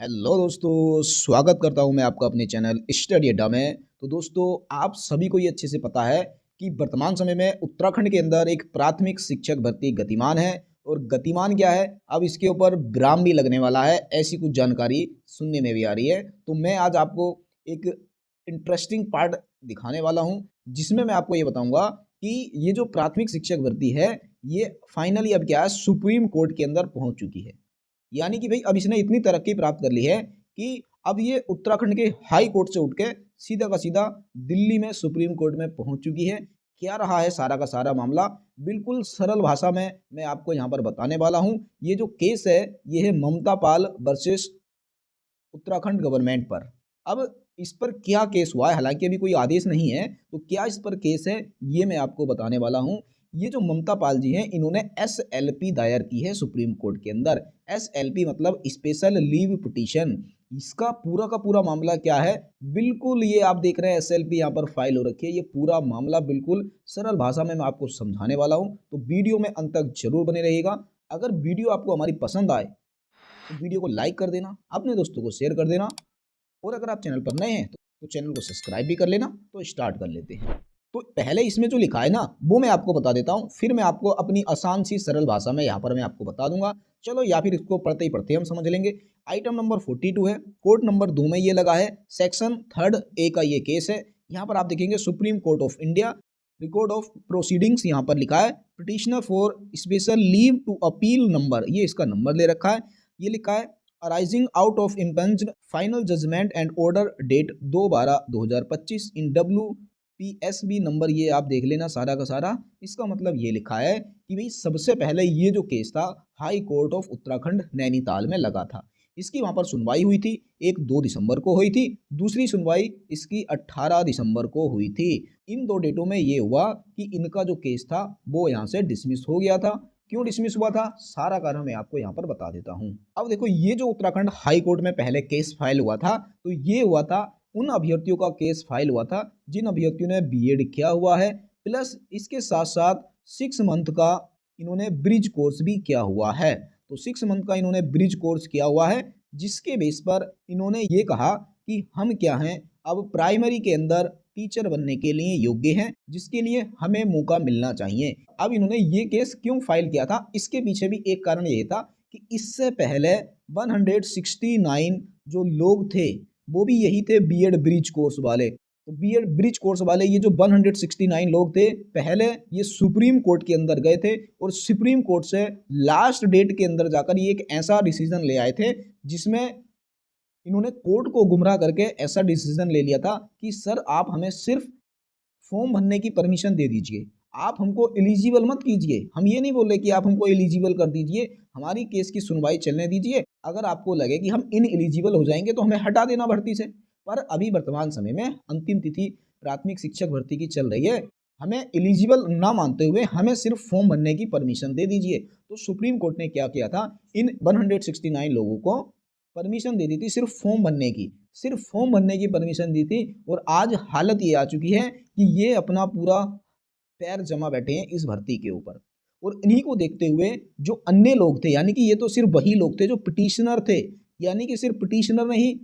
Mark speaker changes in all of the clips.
Speaker 1: Hello दोस्तों, स्वागत करता हूं मैं आपका अपने चैनल स्टडी अड्डा में। तो दोस्तों, आप सभी को ये अच्छे से पता है कि वर्तमान समय में उत्तराखंड के अंदर एक प्राथमिक शिक्षक भर्ती गतिमान है। और गतिमान क्या है, अब इसके ऊपर विराम भी लगने वाला है, ऐसी कुछ जानकारी सुनने में भी आ रही है। तो मैं आज आपको एक इंटरेस्टिंग पार्ट दिखाने वाला हूं, जिसमें मैं आपको ये बताऊंगा कि ये जो प्राथमिक शिक्षक भर्ती है, ये फाइनली अब क्या है, सुप्रीम कोर्ट के अंदर पहुंच चुकी है। यानी कि भाई अब इसने इतनी तरक्की प्राप्त कर ली है कि अब ये उत्तराखंड के हाई कोर्ट से उठ के सीधा का सीधा दिल्ली में सुप्रीम कोर्ट में पहुंच चुकी है। क्या रहा है सारा का सारा मामला, बिल्कुल सरल भाषा में मैं आपको यहाँ पर बताने वाला हूँ। ये जो केस है, ये है ममता पाल वर्सेस उत्तराखंड गवर्नमेंट पर। अब इस पर क्या केस हुआ है, हालांकि अभी कोई आदेश नहीं है, तो क्या इस पर केस है ये मैं आपको बताने वाला हूं। ये जो ममता पाल जी हैं, इन्होंने एसएलपी दायर की है सुप्रीम कोर्ट के अंदर। एसएलपी मतलब स्पेशल लीव पिटीशन। इसका पूरा का पूरा मामला क्या है, बिल्कुल ये आप देख रहे हैं एसएलपी यहाँ पर फाइल हो रखी है। ये पूरा मामला बिल्कुल सरल भाषा में मैं आपको समझाने वाला हूँ, तो वीडियो में अंत तक जरूर बने रहेगा। अगर वीडियो आपको हमारी पसंद आए तो वीडियो को लाइक कर देना, अपने दोस्तों को शेयर कर देना, और अगर आप चैनल पर नए हैं तो चैनल को सब्सक्राइब भी कर लेना। तो स्टार्ट कर लेते हैं। तो पहले इसमें जो लिखा है ना, वो मैं आपको बता देता हूँ, फिर मैं आपको अपनी आसान सी सरल भाषा में यहाँ पर मैं आपको बता दूंगा। चलो, या फिर इसको पढ़ते ही पढ़ते हम समझ लेंगे। आइटम नंबर 42 है, कोर्ट नंबर 2 में ये लगा है, सेक्शन 3 A का ये केस है। यहाँ पर आप देखेंगे supreme court of India, record of proceedings यहाँ पर लिखा है, petitioner for special leave to appeal number, ये इसका नंबर ले रखा है। ये लिखा है arising out of impugned final judgment and order date 2/12/2025 in WPSB number, ये आप देख लेना सारा का सारा। इसका मतलब ये लिखा है कि भाई सबसे पहले ये जो केस था high court of Uttarakhand Nainital में लगा था। इसकी वहां पर सुनवाई हुई थी, एक 2 दिसंबर को हुई थी, दूसरी सुनवाई इसकी 18 दिसंबर को हुई थी। इन दो डेटों में ये हुआ कि इनका जो केस था वो यहाँ से डिसमिस हो गया था। क्यों डिसमिस हुआ था, सारा कारण मैं आपको यहाँ पर बता देता हूँ। अब देखो, ये जो उत्तराखंड हाई कोर्ट में पहले केस फाइल हुआ था, तो ये हुआ था उन अभ्यर्थियों का केस फाइल हुआ था जिन अभ्यर्थियों ने बीएड किया हुआ है, प्लस इसके साथ साथ 6 मंथ का इन्होंने ब्रिज कोर्स भी किया हुआ है। तो 6 मंथ का इन्होंने ब्रिज कोर्स किया हुआ है, जिसके बेस पर इन्होंने ये कहा कि हम क्या हैं, अब प्राइमरी के अंदर टीचर बनने के लिए योग्य हैं, जिसके लिए हमें मौका मिलना चाहिए। अब इन्होंने ये केस क्यों फाइल किया था, इसके पीछे भी एक कारण ये था कि इससे पहले 169 जो लोग थे वो भी यही थे बीएड ब्रिज कोर्स वाले। तो बीएड ब्रिज कोर्स वाले ये जो 169 लोग थे, पहले ये सुप्रीम कोर्ट के अंदर गए थे, और सुप्रीम कोर्ट से लास्ट डेट के अंदर जाकर ये एक ऐसा डिसीजन ले आए थे जिसमें इन्होंने कोर्ट को गुमराह करके ऐसा डिसीजन ले लिया था कि सर आप हमें सिर्फ फॉर्म भरने की परमिशन दे दीजिए, आप हमको एलिजिबल मत कीजिए। हम ये नहीं बोले कि आप हमको एलिजिबल कर दीजिए, हमारी केस की सुनवाई चलने दीजिए। अगर आपको लगे कि हम इन एलिजिबल हो जाएंगे तो हमें हटा देना भर्ती से। पर अभी वर्तमान समय में अंतिम तिथि प्राथमिक शिक्षक भर्ती की चल रही है, हमें एलिजिबल ना मानते हुए हमें सिर्फ फॉर्म भरने की परमिशन दे दीजिए। तो सुप्रीम कोर्ट ने क्या किया था, इन 169 लोगों को परमिशन दे दी थी सिर्फ फॉर्म भरने की, सिर्फ फॉर्म भरने की परमिशन दी थी। और आज हालत ये आ चुकी है कि ये अपना पूरा पैर जमा बैठे हैं इस भर्ती के ऊपर। और इन्हीं को देखते हुए जो अन्य लोग थे, यानी कि ये तो सिर्फ वही लोग थे जो पिटिशनर थे, यानी कि सिर्फ पिटिशनर नहीं,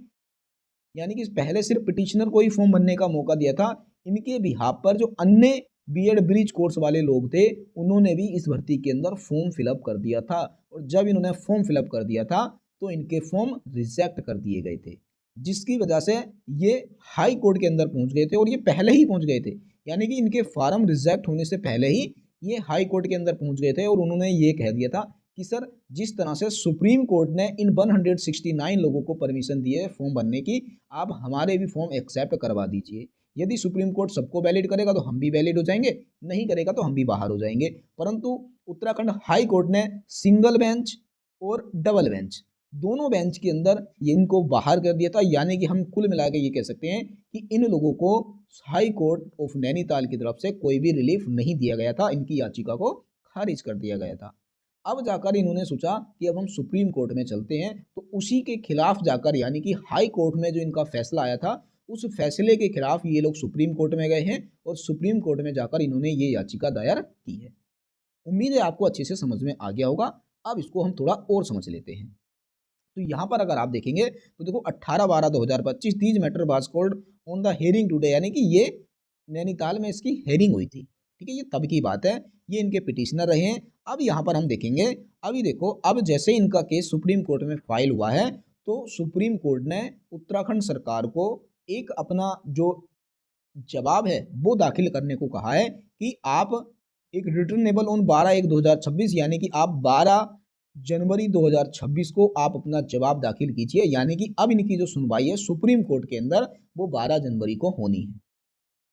Speaker 1: यानी कि पहले सिर्फ पिटिशनर को ही फॉर्म भरने का मौका दिया था। इनके बिहाफ पर जो अन्य बीएड ब्रिज कोर्स वाले लोग थे, उन्होंने भी इस भर्ती के अंदर फॉर्म फिलअप कर दिया था। और जब इन्होंने फॉर्म फिलअप कर दिया था तो इनके फॉर्म रिजेक्ट कर दिए गए थे, जिसकी वजह से ये हाई कोर्ट के अंदर पहुंच गए थे, और ये पहले ही पहुंच गए थे। यानी कि इनके फॉर्म रिजेक्ट होने से पहले ही ये हाई कोर्ट के अंदर पहुंच गए थे, और उन्होंने ये कह दिया था कि सर, जिस तरह से सुप्रीम कोर्ट ने इन 169 लोगों को परमिशन दी है फॉर्म भरने की, आप हमारे भी फॉर्म एक्सेप्ट करवा दीजिए। यदि सुप्रीम कोर्ट सबको वैलिड करेगा तो हम भी वैलिड हो जाएंगे, नहीं करेगा तो हम भी बाहर हो जाएंगे। परंतु उत्तराखंड हाई कोर्ट ने सिंगल बेंच और डबल बेंच, दोनों बेंच के अंदर ये इनको बाहर कर दिया था। यानी कि हम कुल मिला के ये कह सकते हैं कि इन लोगों को हाई कोर्ट ऑफ नैनीताल की तरफ से कोई भी रिलीफ नहीं दिया गया था, इनकी याचिका को खारिज कर दिया गया था। अब जाकर इन्होंने सोचा कि अब हम सुप्रीम कोर्ट में चलते हैं, तो उसी के खिलाफ जाकर, यानी कि हाई कोर्ट में जो इनका फैसला आया था, उस फैसले के खिलाफ ये लोग सुप्रीम कोर्ट में गए हैं, और सुप्रीम कोर्ट में जाकर इन्होंने ये याचिका दायर की है। उम्मीद है आपको अच्छे से समझ में आ गया होगा। अब इसको हम थोड़ा और समझ लेते हैं। तो यहाँ पर अगर आप देखेंगे तो देखो 18/12/2025 these matter was called on the hearing today, यानी कि ये नैनीताल में इसकी हेयरिंग हुई थी। ठीक है, ये तब की बात है, ये इनके पिटिशनर रहे हैं। अब यहाँ पर हम देखेंगे, अभी देखो, अब जैसे इनका केस सुप्रीम कोर्ट में फाइल हुआ है तो सुप्रीम कोर्ट ने उत्तराखंड सरकार को एक अपना जो जवाब है वो दाखिल करने को कहा है कि आप एक रिटर्नेबल ऑन 12/1/2026, यानी कि आप 12 जनवरी 2026 को आप अपना जवाब दाखिल कीजिए, यानी कि अब इनकी जो सुनवाई है सुप्रीम कोर्ट के अंदर वो 12 जनवरी को होनी है।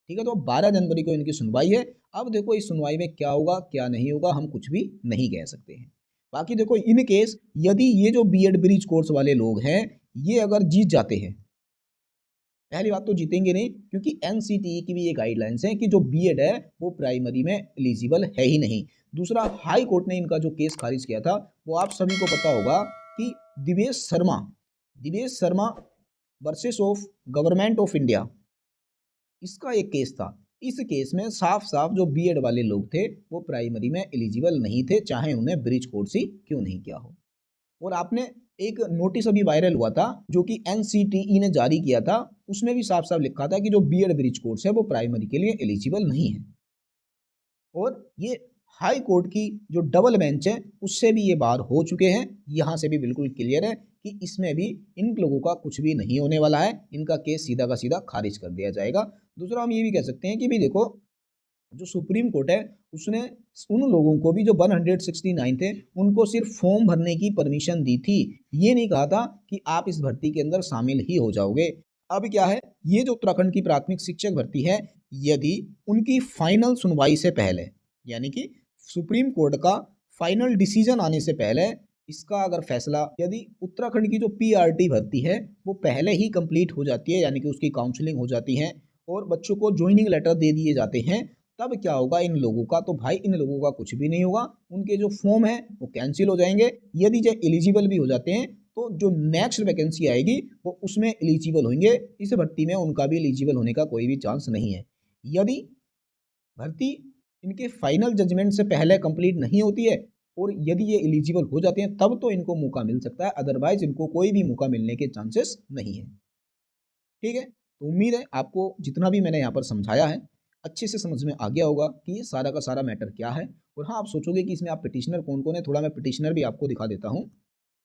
Speaker 1: ठीक है, तो 12 जनवरी को इनकी सुनवाई है। अब देखो इस सुनवाई में क्या होगा क्या नहीं होगा हम कुछ भी नहीं कह सकते हैं। बाकी देखो इन केस यदि ये जो बीएड ब्रिज कोर्स वाले लोग हैं ये अगर जीत जाते हैं, पहली बात तो जीतेंगे नहीं, क्योंकि एनसीटीई की भी ये गाइडलाइंस है कि जो बीएड है वो प्राइमरी में एलिजिबल है ही नहीं। दूसरा, हाई कोर्ट ने इनका जो केस खारिज किया था वो आप सभी को पता होगा कि Divesh Sharma versus of government of India, इसका एक केस था। इस केस में साफ साफ जो बीएड वाले लोग थे वो प्राइमरी में एलिजिबल नहीं थे, चाहे उन्हें ब्रिज कोर्स ही क्यों नहीं किया हो। और आपने एक नोटिस अभी वायरल हुआ था जो कि एनसीटीई ने जारी किया था, उसमें भी साफ साफ लिखा था कि जो बीएड ब्रिज कोर्स है वो प्राइमरी के लिए एलिजिबल नहीं है। और ये हाई कोर्ट की जो डबल बेंच है उससे भी ये बाहर हो चुके हैं, यहाँ से भी बिल्कुल क्लियर है कि इसमें भी इन लोगों का कुछ भी नहीं होने वाला है, इनका केस सीधा का सीधा खारिज कर दिया जाएगा। दूसरा, हम ये भी कह सकते हैं कि भी देखो जो सुप्रीम कोर्ट है उसने उन लोगों को भी जो 169 थे उनको सिर्फ फॉर्म भरने की परमिशन दी थी, ये नहीं कहा था कि आप इस भर्ती के अंदर शामिल ही हो जाओगे। अब क्या है, ये जो उत्तराखंड की प्राथमिक शिक्षक भर्ती है, यदि उनकी फाइनल सुनवाई से पहले, यानी कि सुप्रीम कोर्ट का फाइनल डिसीजन आने से पहले, इसका अगर फैसला, यदि उत्तराखंड की जो पीआरटी भर्ती है वो पहले ही कंप्लीट हो जाती है, यानी कि उसकी काउंसलिंग हो जाती है और बच्चों को ज्वाइनिंग लेटर दे दिए जाते हैं, तब क्या होगा इन लोगों का, तो भाई इन लोगों का कुछ भी नहीं होगा, उनके जो फॉर्म है वो कैंसिल हो जाएंगे। यदि जो एलिजिबल भी हो जाते हैं तो जो नेक्स्ट वैकेंसी आएगी वो उसमें एलिजिबल होंगे, इस भर्ती में उनका भी एलिजिबल होने का कोई भी चांस नहीं है। यदि भर्ती इनके फाइनल जजमेंट से पहले कंप्लीट नहीं होती है और यदि ये एलिजिबल हो जाते हैं तब तो इनको मौका मिल सकता है, अदरवाइज इनको कोई भी मौका मिलने के चांसेस नहीं है। ठीक है, तो उम्मीद है आपको जितना भी मैंने यहाँ पर समझाया है अच्छे से समझ में आ गया होगा कि ये सारा का सारा मैटर क्या है। और हाँ, आप सोचोगे कि इसमें आप पिटिशनर कौन कौन है, थोड़ा मैं पिटिशनर भी आपको दिखा देता हूँ।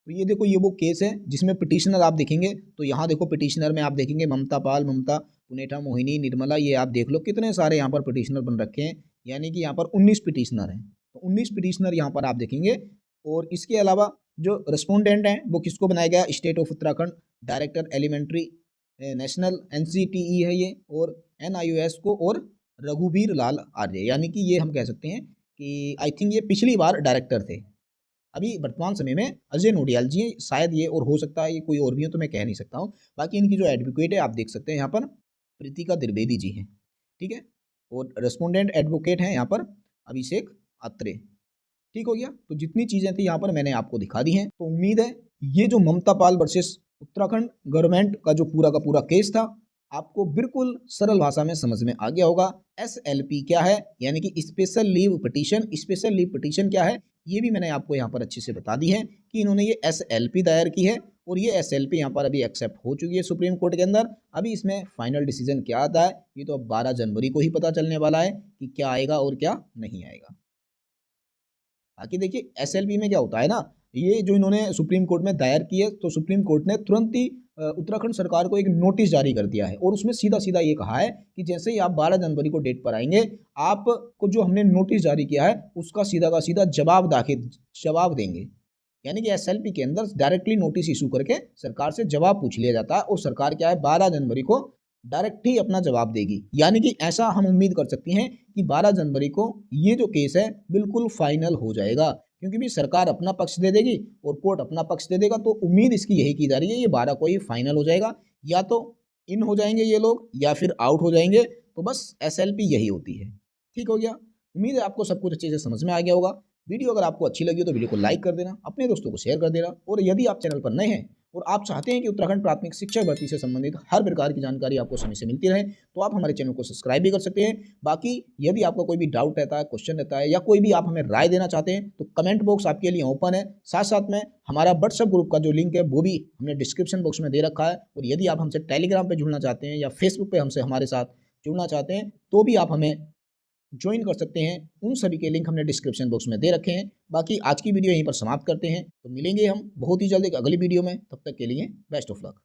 Speaker 1: तो ये देखो, ये वो केस है जिसमें पिटिशनर आप देखेंगे, तो यहाँ देखो पिटिशनर में आप देखेंगे ममता पाल, ममता पुनेठा, मोहिनी, निर्मला, ये आप देख लो कितने सारे यहाँ पर पिटिशनर बन रखे हैं, यानी कि यहाँ पर 19 पिटिशनर हैं। तो 19 पिटिशनर यहाँ पर आप देखेंगे। और इसके अलावा जो रिस्पोंडेंट हैं वो किसको बनाया गया, state of Uttarakhand, director elementary national NCTE है ये, और एनआईओएस को, और रघुवीर लाल आर्य, यानी कि ये हम कह सकते हैं कि आई थिंक ये पिछली बार डायरेक्टर थे। अभी वर्तमान समय में अजय नोडियाल जी हैं, शायद ये, और हो सकता है ये कोई और भी हो तो मैं कह नहीं सकता हूँ। बाकी इनकी जो एडवोकेट है आप देख सकते हैं यहाँ पर प्रीतिका द्विवेदी जी हैं। ठीक है, और रेस्पोंडेंट एडवोकेट हैं यहाँ पर अभिषेक अत्रे। ठीक हो गया, तो जितनी चीज़ें थी यहाँ पर मैंने आपको दिखा दी हैं। तो उम्मीद है ये जो ममता पाल वर्सेस उत्तराखंड गवर्नमेंट का जो पूरा का पूरा केस था आपको बिल्कुल सरल भाषा में समझ में आ गया होगा। एसएलपी क्या है, यानी कि special leave petition, special leave petition क्या है ये भी मैंने आपको यहाँ पर अच्छे से बता दी है कि इन्होंने ये एसएलपी दायर की है और ये एसएलपी यहाँ पर अभी एक्सेप्ट हो चुकी है सुप्रीम कोर्ट के अंदर। अभी इसमें फाइनल डिसीजन क्या आता है ये तो अब 12 जनवरी को ही पता चलने वाला है कि क्या आएगा और क्या नहीं आएगा। बाकी देखिए एसएलपी में क्या होता है ना, ये जो इन्होंने सुप्रीम कोर्ट में दायर की है तो सुप्रीम कोर्ट ने तुरंत ही उत्तराखंड सरकार को एक नोटिस जारी कर दिया है और उसमें सीधा सीधा ये कहा है कि जैसे ही आप 12 जनवरी को डेट पर आएंगे आपको जो हमने नोटिस जारी किया है उसका सीधा का सीधा जवाब देंगे। यानी कि एसएलपी के अंदर डायरेक्टली नोटिस इशू करके सरकार से जवाब पूछ लिया जाता है और सरकार क्या है 12 जनवरी को डायरेक्ट ही अपना जवाब देगी। यानी कि ऐसा हम उम्मीद कर सकते हैं कि 12 जनवरी को ये जो केस है बिल्कुल फाइनल हो जाएगा, क्योंकि भी सरकार अपना पक्ष दे देगी और कोर्ट अपना पक्ष दे देगा। तो उम्मीद इसकी यही की जा रही है ये 12 को ही फाइनल हो जाएगा, या तो इन हो जाएंगे ये लोग या फिर आउट हो जाएंगे। तो बस एसएलपी यही होती है। ठीक हो गया, उम्मीद है आपको सब कुछ अच्छे से समझ में आ गया होगा। वीडियो अगर आपको अच्छी लगी हो तो वीडियो को लाइक कर देना, अपने दोस्तों को शेयर कर देना, और यदि आप चैनल पर नए हैं और आप चाहते हैं कि उत्तराखंड प्राथमिक शिक्षक भर्ती से संबंधित हर प्रकार की जानकारी आपको समय से मिलती रहे, तो आप हमारे चैनल को सब्सक्राइब भी कर सकते हैं। बाकी यदि आपका कोई भी डाउट रहता है, क्वेश्चन रहता है या कोई भी आप हमें राय देना चाहते हैं तो कमेंट बॉक्स आपके लिए ओपन है। साथ साथ में हमारा व्हाट्सएप ग्रुप का जो लिंक है वो भी हमने डिस्क्रिप्शन बॉक्स में दे रखा है। और यदि आप हमसे टेलीग्राम पर जुड़ना चाहते हैं या फेसबुक पर हमसे हमारे साथ जुड़ना चाहते हैं तो भी आप हमें ज्वाइन कर सकते हैं। उन सभी के लिंक हमने डिस्क्रिप्शन बॉक्स में दे रखे हैं। बाकी आज की वीडियो यहीं पर समाप्त करते हैं, तो मिलेंगे हम बहुत ही जल्द एक अगली वीडियो में। तब तक के लिए बेस्ट ऑफ लक।